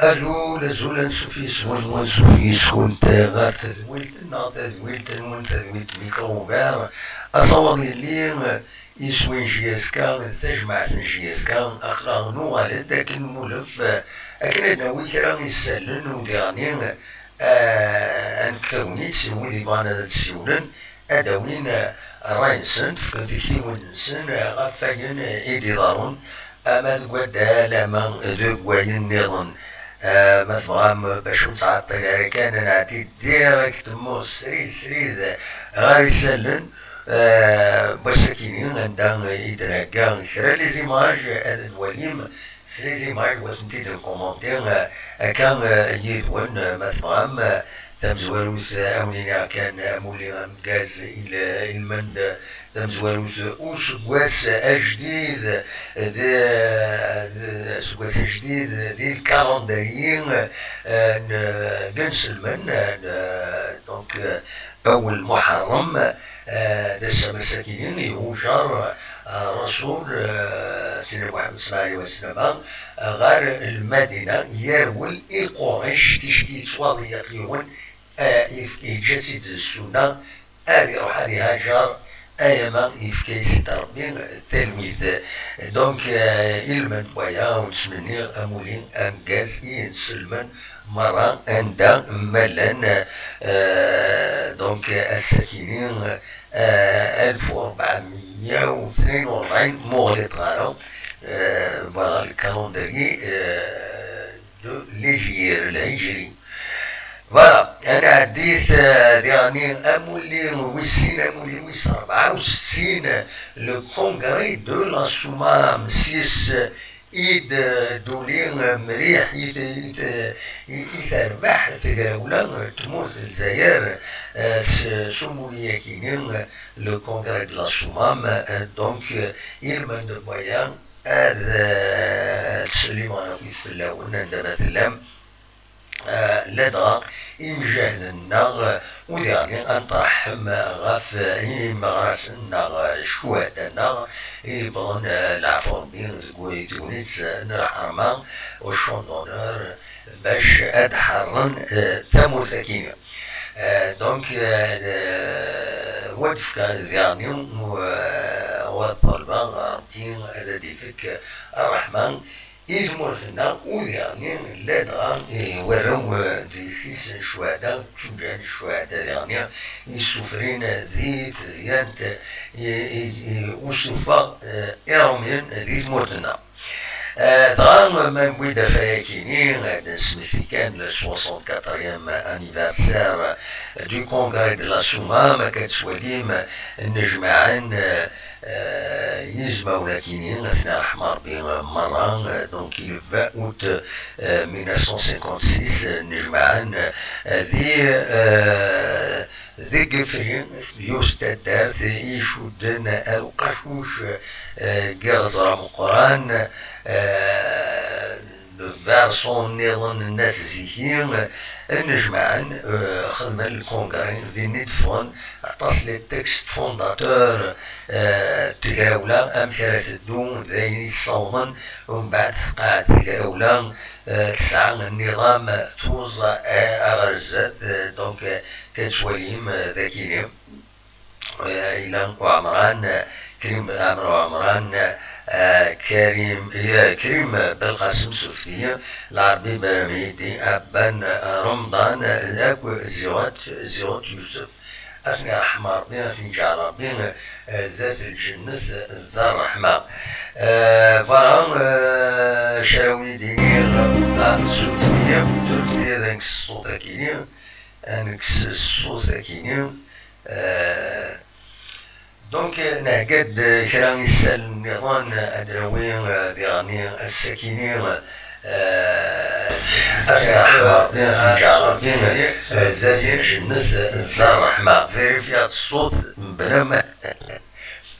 أزول نسوفي سون ونسوفي سكون غار تذويلت ميكروفير أصور اللي يسوي جي اس كا تجمع جي اس كا أخلاق نوغال لكن مولف أكن ناوي كرا يسلن ودياني أنكتونيت سيولي بانا تسيولن أداوين راينسن فكنتي ونسن غفاين إيدي دارون أما تقودا لما دوكواين نظن مثلا باش نتعطل على كان نعطي ديريكتومون سريد غير يسلن مساكينين عندها يتراكا كرا لي زيماج هذا الوليم سي زيماج وثنتي دو كومونتير كان يدون مثلا تمزوالوث أونينا كان مولي غاز إلى المند تمزوالوث أوسواس أجديد أوسواس أجديد دي الكالندريين نسلمن دونك أول محرم دس مساكين يهوجر رسول سيدنا محمد صلى الله عليه وسلم غير المدينة يرول القريش تشكي تواضي يقيون يجسد السنة هذه روح هذه هاجر أيما يفكيس تربين التلميذ دونك إلمن بويا ونسمني أمولين أنجاز ينسلمن مرة عند ملان دونك الساكنين 1442 مغلق غارة فوالا الكالندري دو ليجير الهجري فوالا أنا عديت يعني أمولي ويس 64 لو كونغري دو لا سومام 6 إيد دولين مريح يتربح تقراولا تموت الجزائر سموليا كينين لو كونغري دو لا سومام دونك إلمان دو بويان هذا تسليمان في اللاون عندما تلام لدى إمجادنا وديعني أنطرحم غاف مغرسنا شوادنا يبغن العفو بين تقولي تونس نرحرما وشون دونور باش أدحرن ثمو ثكينة دونك ودفك ديعني والطلبة غاربين الذي فك الرحمن إذ مرثنا وديعني لدغا ورو دي سيس شهداء تنجان الشهداء يعني يسوفرين ذيت يانت وصفا إرمين ذيت مرثنا دغا من بويدا فايكيني غادا نسمي كان ل 64 انيفرسير دو كونغري دو لا سوما ما كتسواليم نجمعان يزماونا كينين اثناء الحمار بين مرة دونك le 20 août 1956 نجمعان ذي قفرين يستدار يشودن القشوش قرزرة مقران فارسون نظن الناس زيهين نجمعان خدمة الكونغري ذي ندفون عطاس لي تكست فونداتور تقراولا أمكرة الدون ذي الصومن ومن بعد قاعد تقراولا تسعى النظام توزع أغرزات دونك كتوليم ذاكيني إلى وعمران كريم عمرو وعمران كريم بالقاسم سفية العربي برميدي أبان رمضان ذاك زيوت يوسف أثناء الحمار بين أثناء جعربين ذات الجنة ذا الرحمة فلان شراوي ديني سفية ذاك الصوت كيني أنكس الصوت كيني دونك نهقد كرا يسال النظام أدراوين ذراني السكينين ذات جنة ذا الرحمة فيريفيات الصوت بلا ما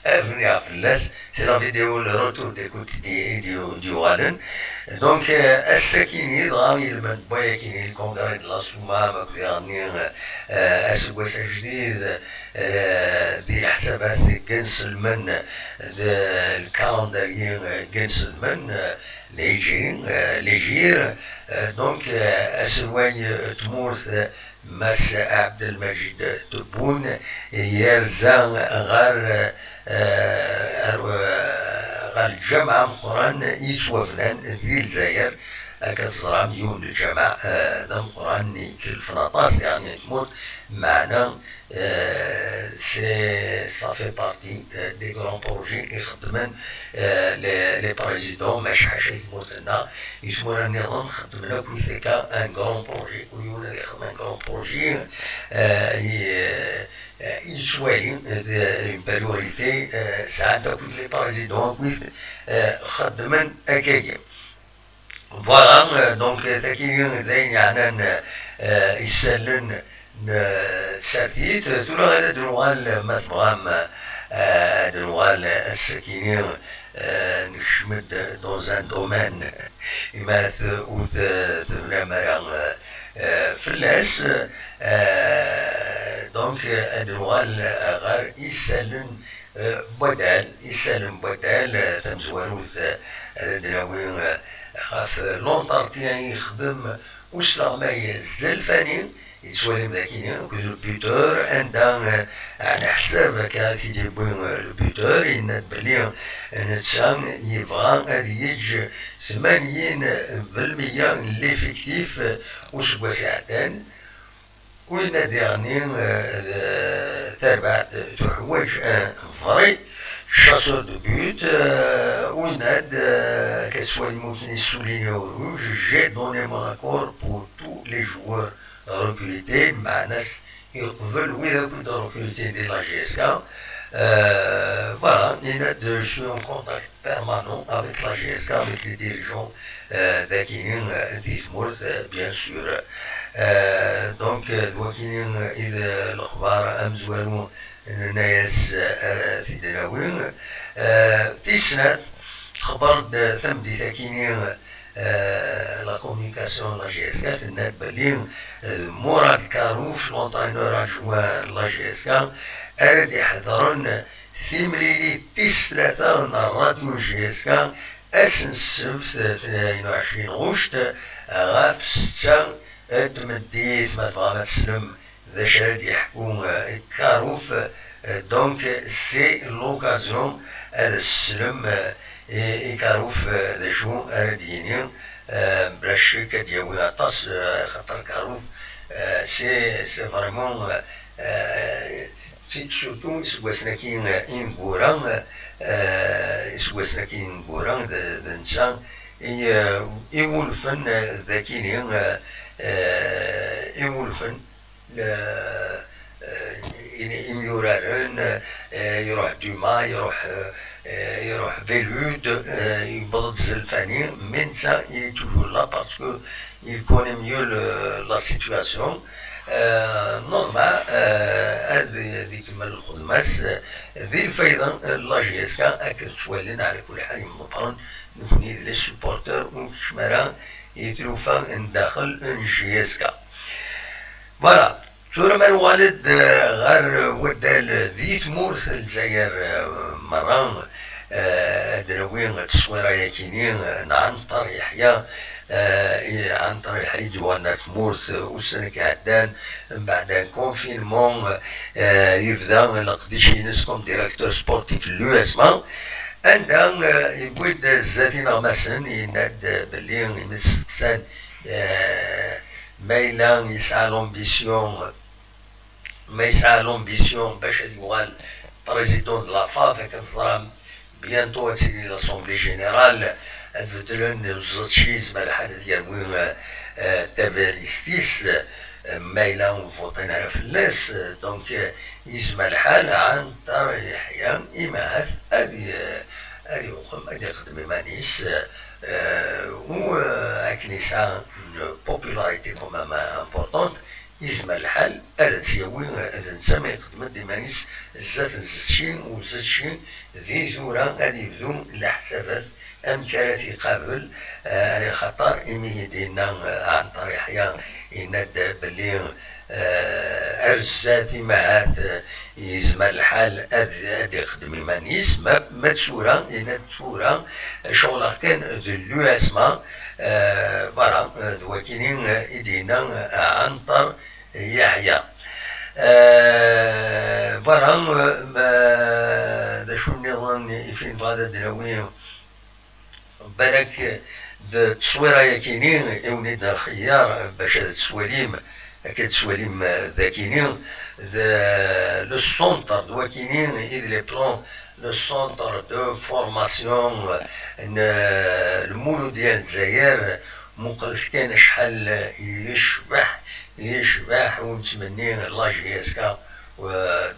أبني فلاس سي لا فيديو الروتور ديكوت ديو غالن دونك السكيني ضاني المنبوية كيني الكونغري دو لا سوما ماكو غاني أسواس جديد ذي الحسابات كنسل من الكالندريين كنسل من ليجير دونك اسواي تمورث مس عبد المجيد تبون يرزا غار الجامعة مقران يتوفنان ذي الجزائر كتزرع مليون الجامع ذا مقران كالفناطاس يعني تموت معنا صافي بارتي دي غران بروجي يخدمن لي بريزيدون ما شحال يموت لنا يسمونا النظام خدمنا كويثيكا ان غران بروجي كل يوم يخدم ان غران بروجي يسوالي بريوريتي ساعات كويث لي بريزيدون كويث خدمن اكايا فوالا دونك تاكيين ذاين يعني يسالن تساتيت تولا هذا دروغال ما تبغام دروغال السكينين نشمد دون ان دومين يماث او تبنا مرا فلاس دونك دروغال غير يسالن بدال تمزواروث دراوين خاف لونطارتيان يخدم وسلا ما يزدل فاني يتسولم ذاكيني كل البيوتور عندها على حساب كانت يجيبون البيوتور يناد بلي نتسام يبغى هذه يج 80% ليفيكتيف وسوا ساعتين ويناد يعني تربع تحوج فري chasseur de but, Winad, qu'elle soit les soulignés au rouge, j'ai donné mon accord pour tous les joueurs recrutés, Manas, ils veulent de recruter de la GSK. Voilà, je suis en contact permanent avec la GSK, avec les dirigeants d'Akinin, d'Ismourt, bien sûr. Donc, Wakinin, il est l'Akhbar, Amzouarou, الناس في دراوين تسنة خبر ثمدي ثاكيني لا كومونيكاسيون لا جي اس كا النات بالين مراد كاروف لونطرينور ادجوان لا جي اس كا اراد يحضرن في مليلي تسلثة راديو جي اس كا اسن السبت 22 غشت غاف 6 تمديت ما تبغى تسلم ذا شاد يحكم كاروف دونك سي لوكازيون هذا السلم كاروف ذا شو ارديني باش كدياوي عطاس خاطر كاروف سي فريمون سورتو يسواسنا كاين ان بوران يسواسنا كاين بوران ذا نسان يولفن ذاكيني يولفن يميورارن يروح دوما يروح فيلود يبض الزلفاني من سا il est toujours là parce que il connaît mieux la situation نورمال هذيك من الخدماس ذي الفايدة لا جي اس كا اكد تولين على كل حال يمبرن نفني لي سوبورتور وشمرا يتلوفا داخل جي اس كا فوالا ثم الوالد غير ودال ذي تمورث الجزائر مرة دروين تصويرة يكينين عنتر يحيى عنتر يحيى ديوانا تمورث وسنك عدان بعد كونفينمون يبدا لقديش ينسكم ديريكتور سبورتيف لو اسما عندها يبويد الزاتينا مسن يناد بلي يمسكسان مايلا يسعى لومبيسيون باش يوال بريزيدون دو لا فاف كنظرام بيانتو تسيني لاسومبلي جينيرال افدلون زوتشيز مالحال ديال وين تافاليستيس مايلا فوطين على فلاس دونك يسمى الحال عن طار يحيى إماث هذه وخم هذه يخدم مانيس و أكنيسا بوبولاريتي كومام امبورطونت يسمى الحال هذا تساوي هذا نسمى يخدم ديمانيس زات نزتشين وزتشين ذي ثورة غادي يبدو لحسابات أمكانتي قبل خطر إمي دينا عن طريق يحيى يناد بلي أرزاتي معات يزمر الحال أد يخدم إيمانيس ما تسورا إنا تسورا شغل كان ذلو اسما فوالا دوكينين إدينا عنتر يحيى فوالا دا شو النظام فين فادا دراوي بالك التصويره يكينين يولد الخيار باش هاد التسواليم كتسواليم ذاكينين لو سونتر دواكينين إذ لي بلون لو سونتر دو فورماسيون المولود ديال الجزائر مقلف كان شحال يشبح ونتمنيه لا جي اس كا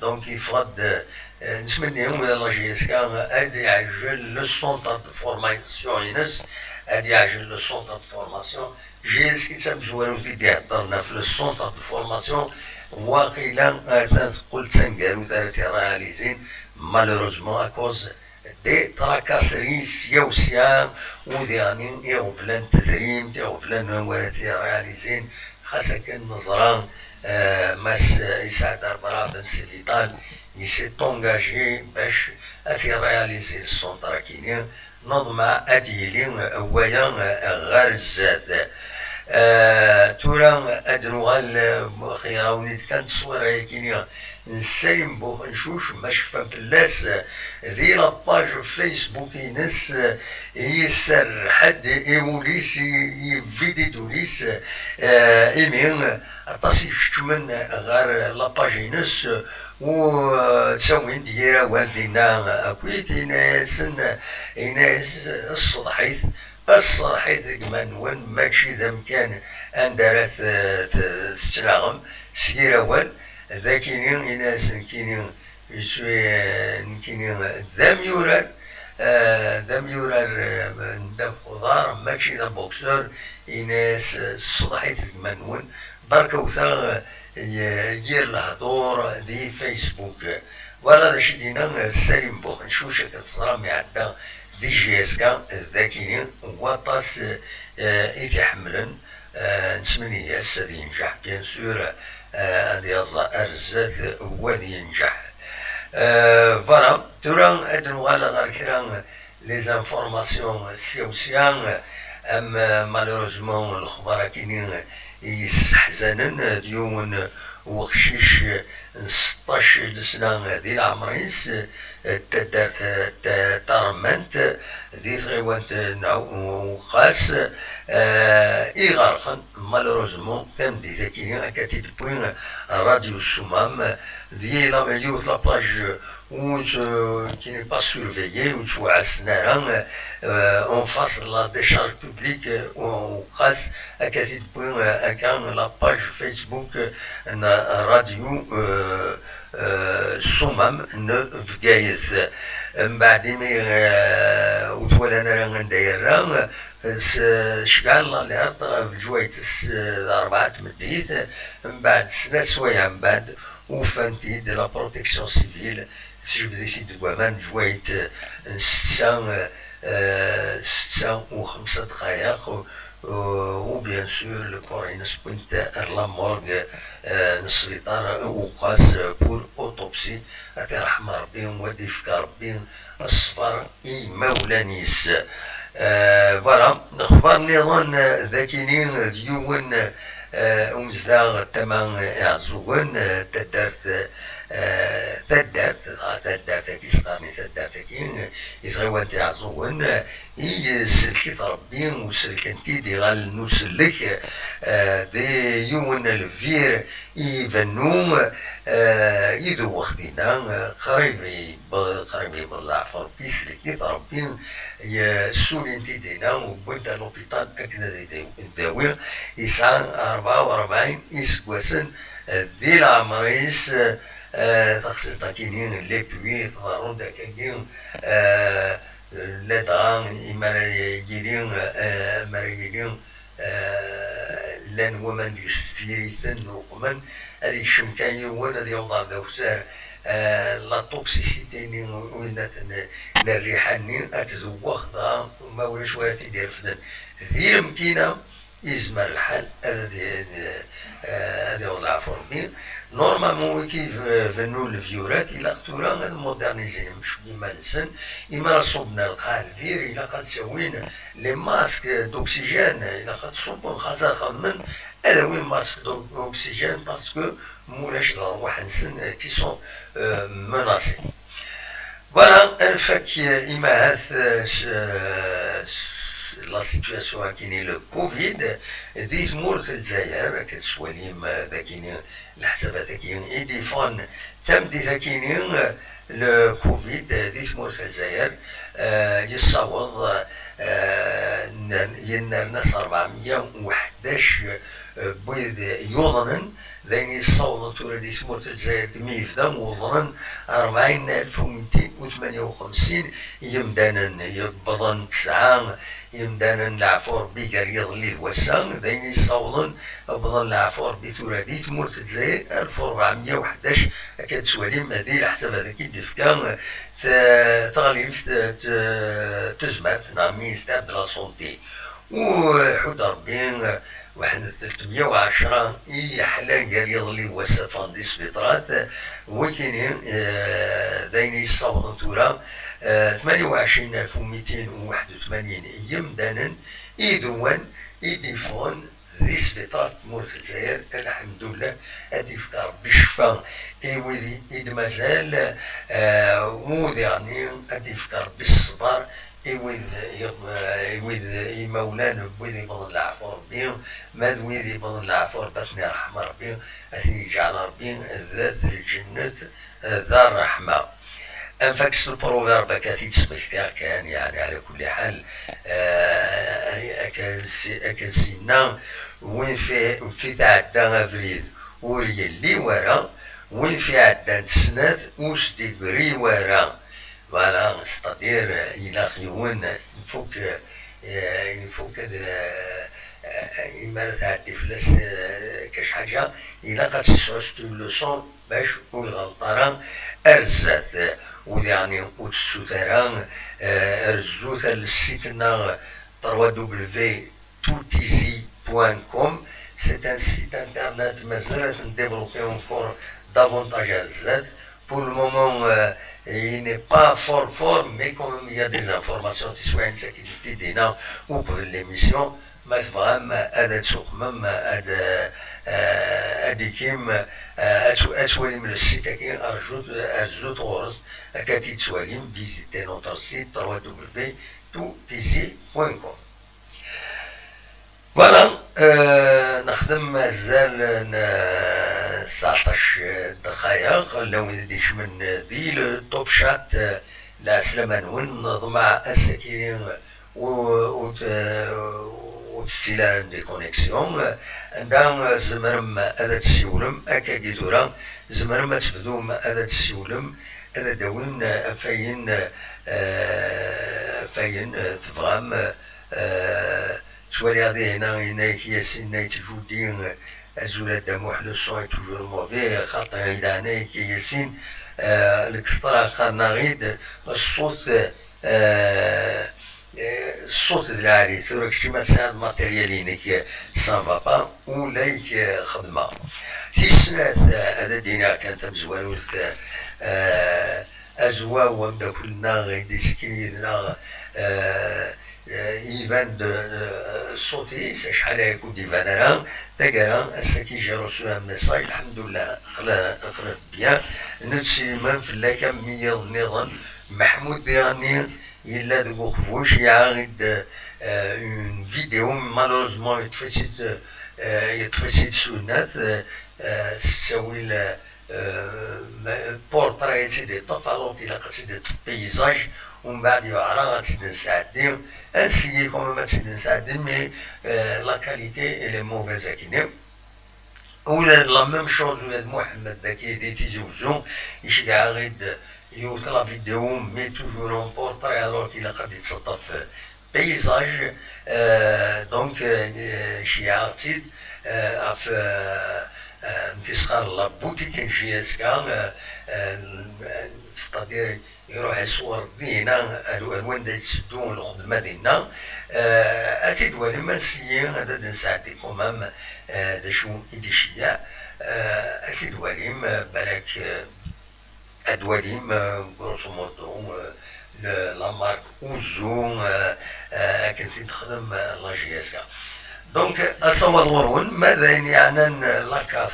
دونك يفرض نتمنيهم لا جي اس كا ادي يعجل لو سونتر دو فورماسيون ينس ادي يعجل لو سونتر دو فورماسيون جي اس كي تمزوالو تيدي هضرنا في لو سونتر دو فورماسيون واقيلا قلت تنقالو ثلاثة رياليزين مالوروزمون اكوز دي تراكاسري سياوسيا وديانين يغفلان تثريم يغفلان ورثي رياليزين خاصة كان نظران ماس يسعد أربعة بن سيفيطال يسي تونجاجي باش أثي رياليزي السونتر كينيا نظمة أديلين ويا غير الزاد تورا أدنوغال خيراونيت كانت صورة كينيا نسلم بوخ نشوش ماش فهم فلاس ذي لاباج فيسبوك ينس يسر حد يوليس يفيدي دوليس إيمين أطاسي شتمن غير لاباج ينس و تسوين ديرا والدينا أكويت إناس الصحيث كمان وين ماشي ذا مكان أندرت تتلاغم سيرا وال ذاكينين إناس كينين كينين ذم يورر ذم خضار ماشي ذا بوكسور إناس الصحيث كمان وين بركة وثا يدير الهضور ذي فيسبوك ولا ذا شدينا سليم بوخ نشوشة كتصرا معدا ذي جي اس كا ذاكينين واطاس إذا حملن نتمنى ذي ينجح بيان سور هذه أرزات وذي ينجح فوالا تورا أدنو على غير كرا لي زانفورماسيون سياسيان أم مالوروزمون الأخبار كاينين يستحزنن ديون وخشيش 16 سنة ذي العمريس تدارت تارمنت ذي غيوانت نعو خاص إغارخن مالوروزمون ثم دي ذاكيني أكاتي بوين راديو السمام ذي يوث لابلاج qui n'est pas surveillé, où tu vois on fasse la décharge publique, on fasse à la page Facebook, la radio Soumam Nevgaïth. بعدين وتولى راه نداير شكال اللي عطى في جوية 4 مديت من بعد 3 سوايع من بعد وفانتي دي لا بروتيكسيون سيفيل تجبدي في دوامان جوية 605 دقائق وبيان سور لو كورينس بوينت لا مورغ نسبيطار وقاس بور اوتوبسي اتي رحمة ربي ودي فكا ربي الصفر اي مولانيس فوالا اخبار نظام ذاكينين ديون ومزداغ تمام يعزوون تدارت تدارت كيسقاني تدارت كين يتغيوان تعزوون يسلكي ربي وسلكنتي دي غال نسلك دي يون الفير يفنوم يدو وخدينا قريبي بالضعف ربي سلكي ربي سولينتي دينا وبنت لوبيطال أكنا داوي يسعى 44 يسكواسن ذي العمريس تخصيص تاكينين لي بوي تضارون داكاكين لدغان مريجيلين لان ومن يستفيريثن وقمن هذه شمكان يوان هذه يوضع دوسار لا توكسيسيتي وين الريحان اتذوق ما ولاش ولا تيدير فدن ذي المكينه يزمر الحال هذا وضع فورمي نورمالمون كيف فنو الفيورات إلا قتولا مودرنيزين شوية مالسن إما صوبنا القاع الفير إلا قد سوين لي ماسك دوكسيجين إلا قد صوبون خاصة خمن هذا وين ماسك دوكسيجين باسكو مولاش الأرواح نسن كي سون مناسي فوالا الفك إما هذا لا سيتواسيون كيني لو كوفيد ذي تمورت الجزائر كتسواليم ذاكيني الحسابات ذاكيني ايديفون تمدي ذاكيني لو كوفيد ذي تمورت الجزائر يصاوض ينرناس 411 بيض يوضنن ذين يصاوض تورا ذي تمورت الجزائر كميفدا موضنن 40258 يمدانن يبضن 9 يمدانا العفور بيقال يضلي وسام ذين يصوضن بظن العفور بثورة دي تمورت الجزائر 1411 كتسواليم هذه الحساب هذاك الدفكا تغليف تزمت نعم مينستير دو لا سونتي وحود ربي واحد 310 يحلا قال يضلي وسافان دي سبيطرات وكاينين ذين يصوضن تورا 28281 يمدانا يدوان يديفون ذي سبيطرات مورت الجزائر الحمد لله اديفك ربي الشفا ايوذي ايد مازال وذي اديفك ربي الصبر إيوذ مولانا بوذي بضل العفو ربي ماذ وذي بضل العفو ربي رحمة ربي أثني يجعل ربي ذات الجنة ذا الرحمة انفاكس البروفيرب كاتي تسبيختها كان يعني على كل حال أكاسينا وين في تعدى افريل وريلي ورا وين في عدى تسنات وش ديغري ورا فوالا ستادير إلا خيون يفوك إما تعدي فلاس كاش حاجة إلا قد تسعوست اللوسون باش والغلطران أرزات ويعني وتسوتران أرزوت السيتنا www.toutizi.com. C'est un site internet mais développé encore davantage à Z. Pour le moment, il n'est pas fort, mais quand même il y a des informations qui sont une sécurité des noms ou pour l'émission. ما تفهم هذا تخمم هذا هذيكيم أتولي من السيت كي أرجو تورس كاتي توليم فيزيتي نوتر سيت www.toutizi.com. فوالا نخدم مازال 19 دقائق لو نديش من ذي لو توب شات لعسلامة نون نظمع السكينين وتسيلان دي كونيكسيون عندها زمرم هذا تسيولم هكا كيدورا زمرم تبدوم هذا تسيولم هذا داوين فاين تفهم تولي هذه هنا كياسين يتجودين أزولة دموح لو سون توجور موفي خاطر إذا هنا كياسين الكثرة خارنا غيد الصوت الصوت العالي ثورك شي ما تساعد ماتيريالينك سانفا با ولايك خدمة في السنة هذا دينا كانت مزوالوث أزوا ومدا كلنا غيدي سكينينا إيفان صوتي شحال يكون ديفان أنا تاكرا أساكي جي روسو ان ميساج الحمد لله خلات بيان نتسلمان في اللاكا ميض نظام محمود دياني إلا دو خوش يعاود اون فيديو مالوزمون يتفسد سونات تساوي بورتريت دي طفالوك إلا قصيدة بيزاج ومن بعد يعرى غتسد نساعدين انسيي كوم ما تسد نساعدين مي لا كاليتي إلي موفيز كيني ولا لا ميم شوز ولاد محمد داكي دي تيزوزون يشجع غيد يوت لا فيديو مي توجور اون بورتري الوغ كي قد يتصدى في بيزاج دونك شي عرفتيد في صغار لا بوتيك نجي اسكا ستادير يروح يصور دينا الوان يسدون الخدمه ديالنا اتيد ولي ما نسيي هذا نساعدي كومام دا شو ايديشيا اتيد وليم بالك ادواليم غروسو مودو لا مارك اوزو كنت نخدم لا جي اس كا دونك اصور ورون ماذا يعني لاكاف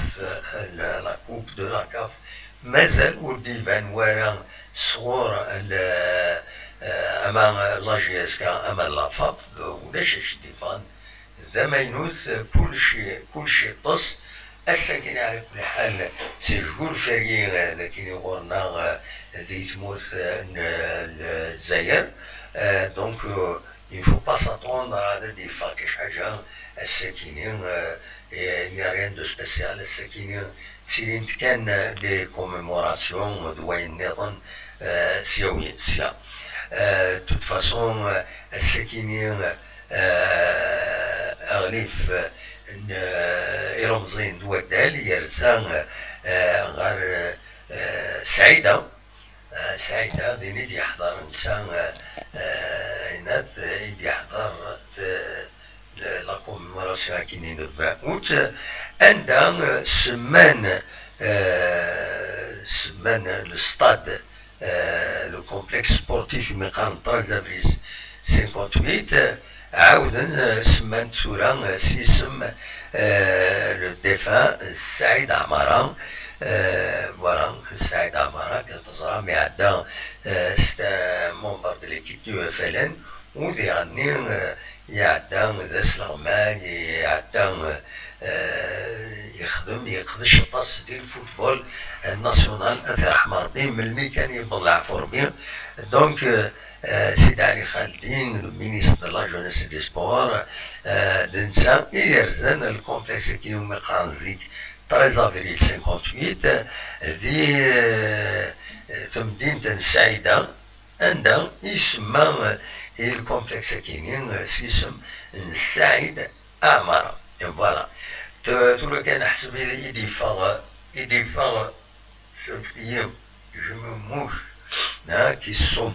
لا كوب دو لاكاف مازال وديفان ورا صور اما لا جي اس كا اما لافاب ولاش ديفان ذمينوث كلشي طس الساكن على كل حال سيجول فريق ذاك اللي غورنا ذي تموت الجزائر دونك il faut pas s'attendre à des fois quelque chose الساكنين il n'y a rien de spécial الساكنين تسيرين كان لي كوميموراسيون دوين نظن سياسية توت فاسون الساكنين أغليف يرمزين دوالدال يرزان غير سعيدة سعيدة دين يدي يحضر إنسان إناث يدي يحضر لا كوميموراسيون كينين الفاوت عندها سمان الستاد لو كومبلكس سبورتيف مقام 13 افريل 58 عاودا سمان ثورة سيسم لو ديفان سعيد عمارة فوالا سعيد عمارة كتزرع مي عدا ستا ممبر دو ليكيب دو فلان ودي غني يعدا ذا سلغما يعدا يخدم يقدش الطاس ديال الفوتبول الناسيونال اثر احمر بيه من اللي كان يبلع فورمي دونك سيدي علي خالدين المينيستر دو لا جونيس دي سبور دنسا يرزن الكومبلكس كينو مقرانزيك 13 افريل 58 ذي تمدينة السعيدة عندها يسمى الكومبلكس كينين سيسم السعيد عمارة فوالا تقول كان حسب يدفع شفتيهم جو مو موش qui sont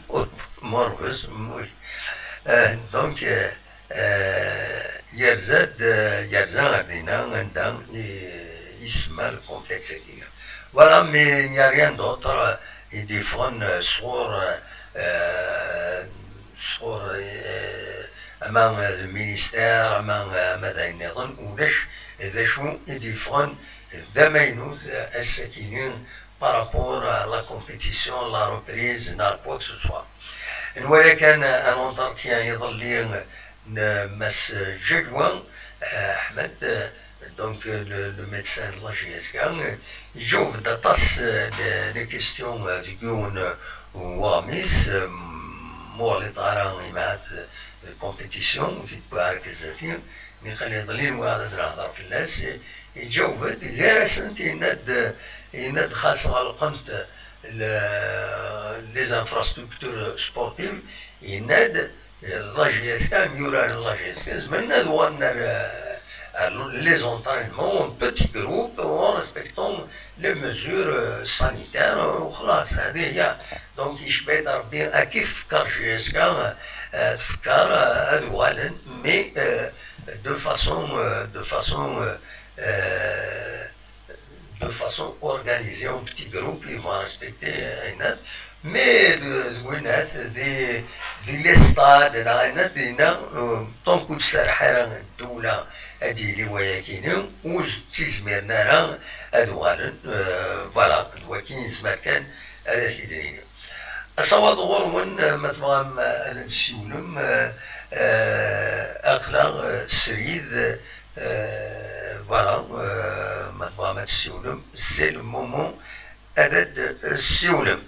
morts موش دونك يرزاد غادينا عندها يسمى الكومبلكس كينين فوالا مي n'y a rien d'autre يدفعون صور امام المينيستير امام ماذا ينظن ولاش اذا شو يديفرون الذمينوز الساكنين بارابور لا كومبيتيسيون لا روبريز نار كوا كو سوا ولكن ان اونترتيان يظل لي مس جدوان احمد دونك لو ميدسان لا جي اس كان يجاوب داطاس لي كيستيون ديكون واميس مولي طاران مع الكومبيتيسيون وتتبارك الزاتين نخلي ظلين وهذا نهضر في الناس يجاوب غير سنتي يناد خاصة القنت لي زانفراستركتور سبورتيف يناد لا جي اس كا ميوران لا جي اس كا زمنا دوان les entraînements en petits groupes en respectant les mesures sanitaires وخلاص هذه هي دونك يشبه ربي كيف فكر جي اس كا تفكر أدوالا مي de façon organisée en petits groupes ils vont respecter une mais دي لي ستاد هنا طونك تسرحر الدولة هادي اللي وياكينو وتيزميرنا راه أدوالا فوالا ولكن زمان كان هذا كيدريني أصوات غورون ما تبغى أنا نسيولم أخلاق سريد فوالا ما تبغى ما تسيولم سي لو مومون أدد السيولم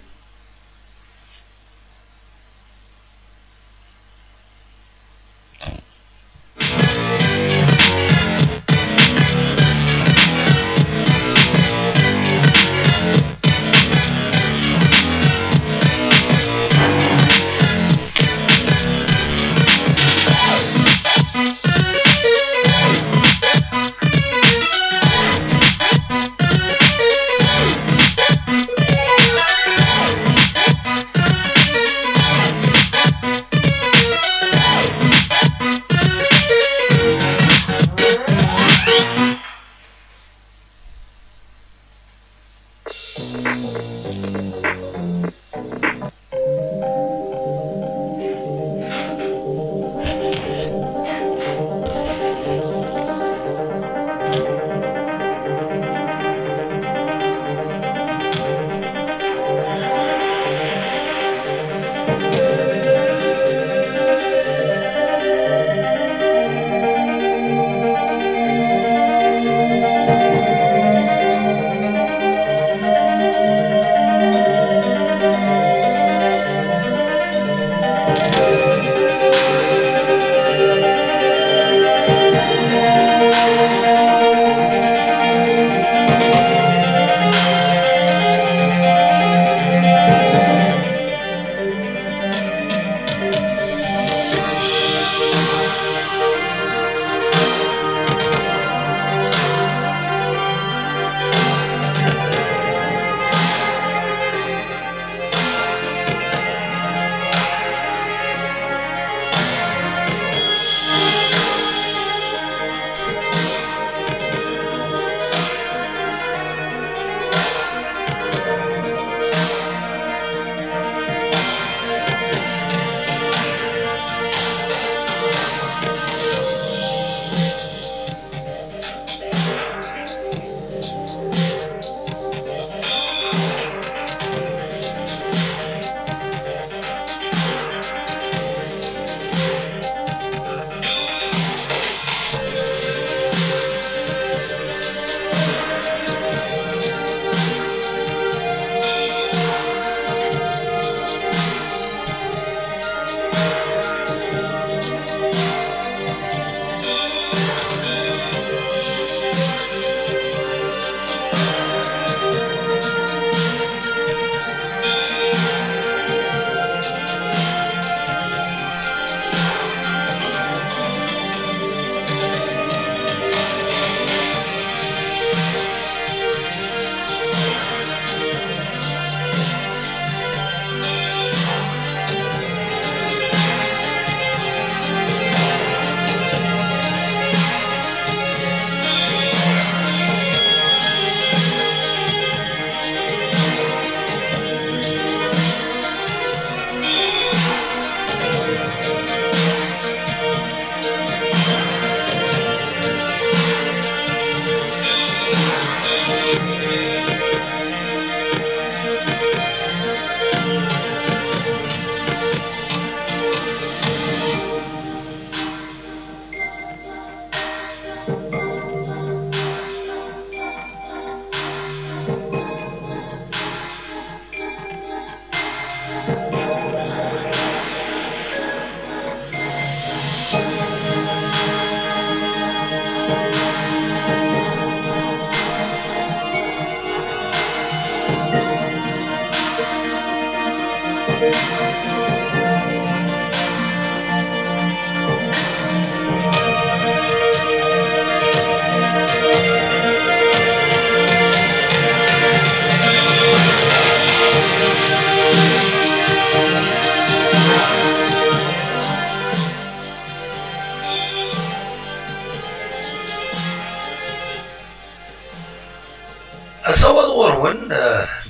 نتصور غورون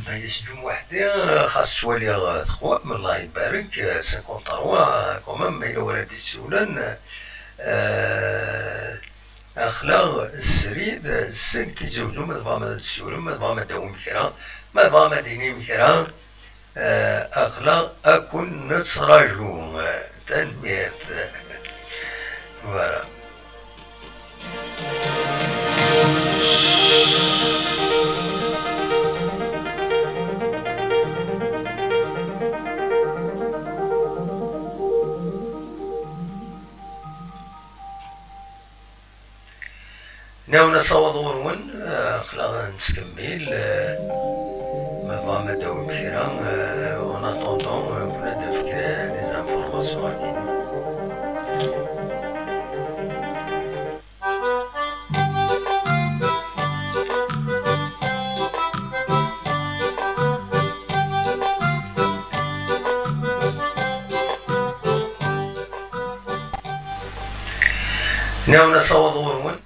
ما يسجم وحدي خاص تولي تخوام الله يبارك 53 كومام ما إلا ولاد السولان أخلاق السريد السن كيزوجو ما تبغى ما تسولن ما تبغى ما داوم كرا ما تبغى ما دينيم كرا أخلاق أكون نتراجو تنمية فوالا. ناونا صوت غورون خلاص نسكمل ما فما داوم كيرا اون اتوندون كنا نفكر لي زانفورماسيون عادي. ناونا صوت غورون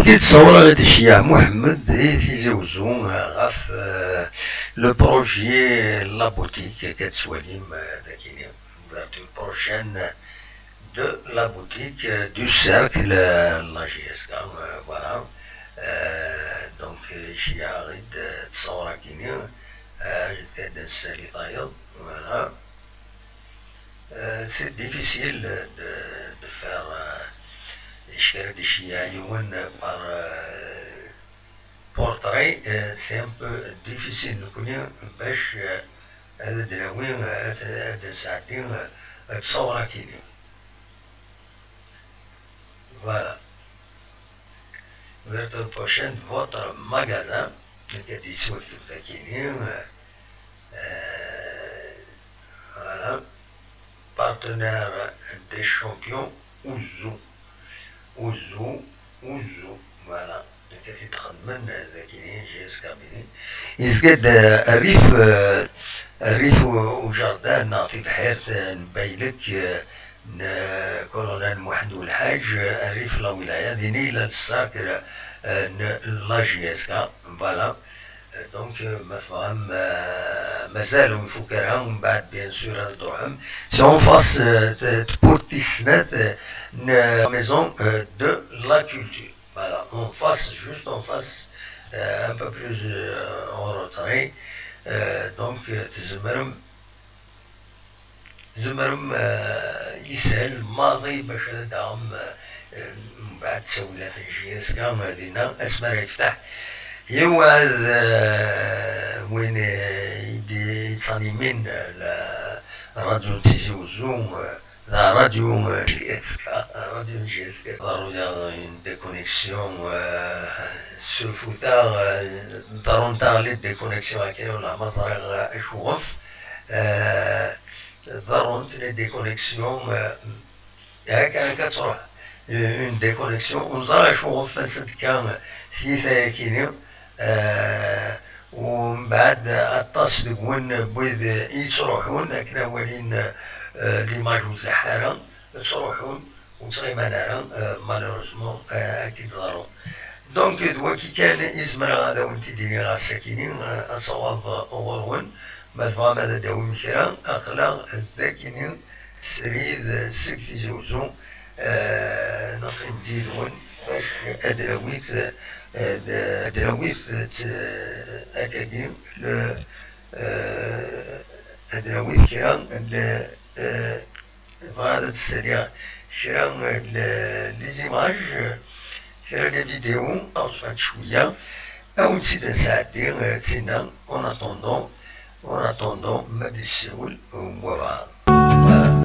كيتصور غادي الشيع محمد تيزوجو غاف لو بروجي لا بوتيك كتسواليم داكيني دو بروجين دو لا بوتيك دو سيركل لا جي اس كا فوالا. دونك الشيع غيد تصور كيني غيد كدنس لي طايل فوالا. سي ديفيسيل دو فار إشكال دي شيعيون par portrait. C'est un peu difficile نكون باش هذا الدراوي هذا ساعتين تصور كيني فوالا. Vers le prochain votre magasin qui est sur le Kini, voilà, partenaire des champions Ouzou, voilà. كيف تخمن ذاكيين جيس كاملين يزقد الريف وجردان في بحيرة نبايلك كولونيل محمد والحاج الريف لا ولاية ديني لا الساكر لا جيسكا فوالا. دونك مثلا مازالوا يفكرها ومن بعد بيان سور هضروهم سي اون فاس تبورتي السنات ميزون دو لا كولتور. Voilà, en face, juste en face, un peu plus en retrait. Donc, زمرم يسهل الماضي باش داهم من بعد تسولات الجياس كان هذينا اسمها يفتح يوعد وين يتصاني من الراديو تيزي وزوم la radio GSK, il y a une déconnexion sur le foutard, dans les déconnexions à qui on a mazar échouaf, dans les déconnexions, il y a quelqu'un qui اون ديكونيكسيون ونظرا شغل فسد كان في ثاكيني ومن بعد اطاس دكون بويد يتروحون كنا ولين ليماج وتلحارة تروحون وتغيما نارا مالوروزمون اكيد ضرو دونك دوا كي كان يزمر هذا وانت ديني غا الساكنين اصواب غورون ماذا ماذا داوم كرا اخلاق الذاكنين سريد سكتي زوزو نقيم دينون باش ادراويث اكاديم ادراويث كرا هذا السريع كرا لي زيماج كرا لي فيديو طوفات شويه او نسيت نساعدي تسينا اون اتوندون ما ديسيول وفوالا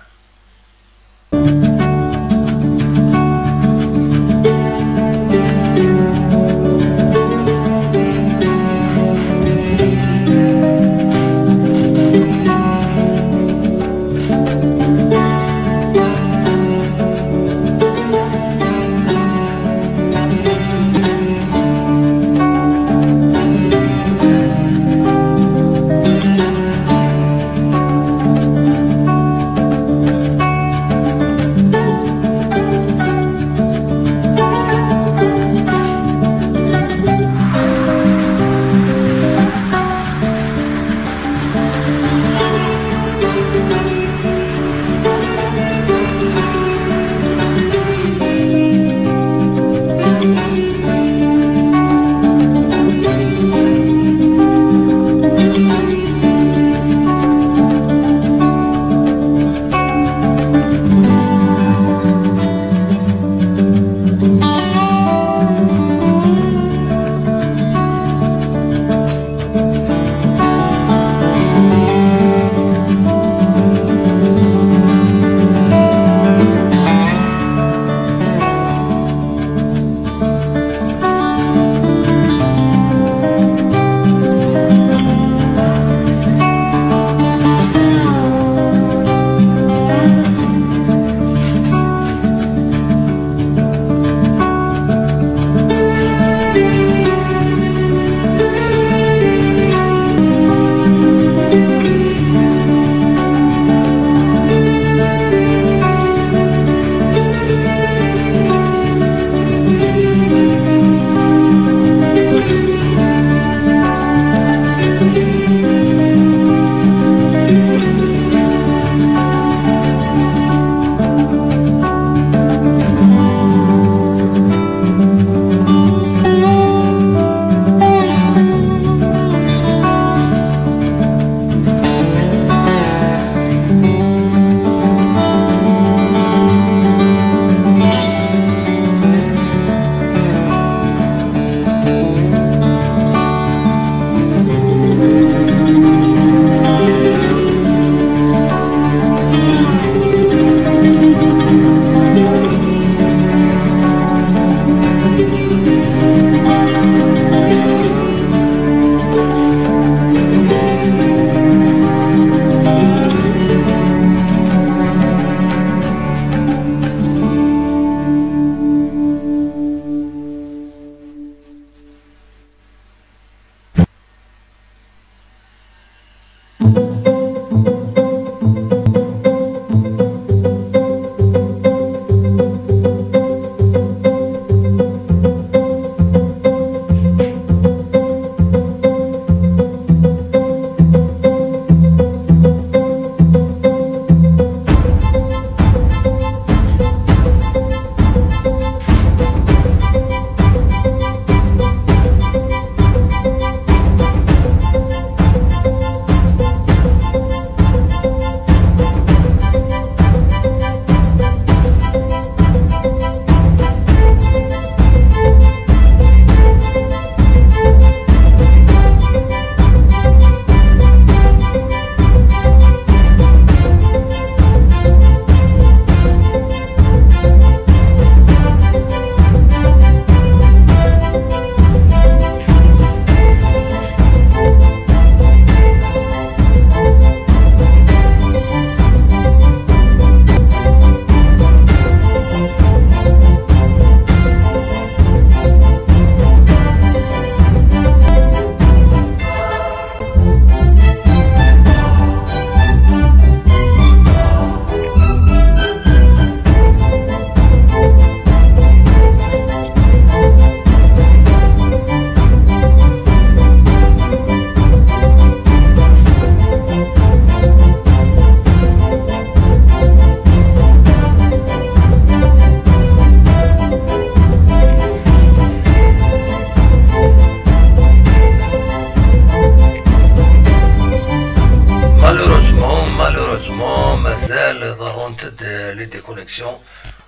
مالوغوزمون مازال ضرونت لي ديكونيكسيون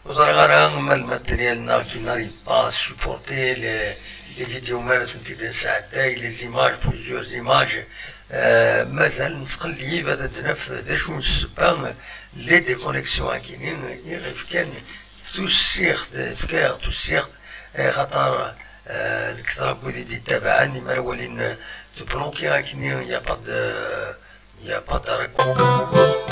وزرغانا الماتريال كي ناريف با سوبورتي لي فيديو مالت نتي ساعتاي لي زيماج بليزيور زيماج مازال نسقلي هذا دنف دا شو نسبان لي ديكونيكسيون كاينين غير كان توسيخ فكاع توسيخ خاطر الكثرة بودي دي تابعني ما ولين تبلوكي كاينين يا با دو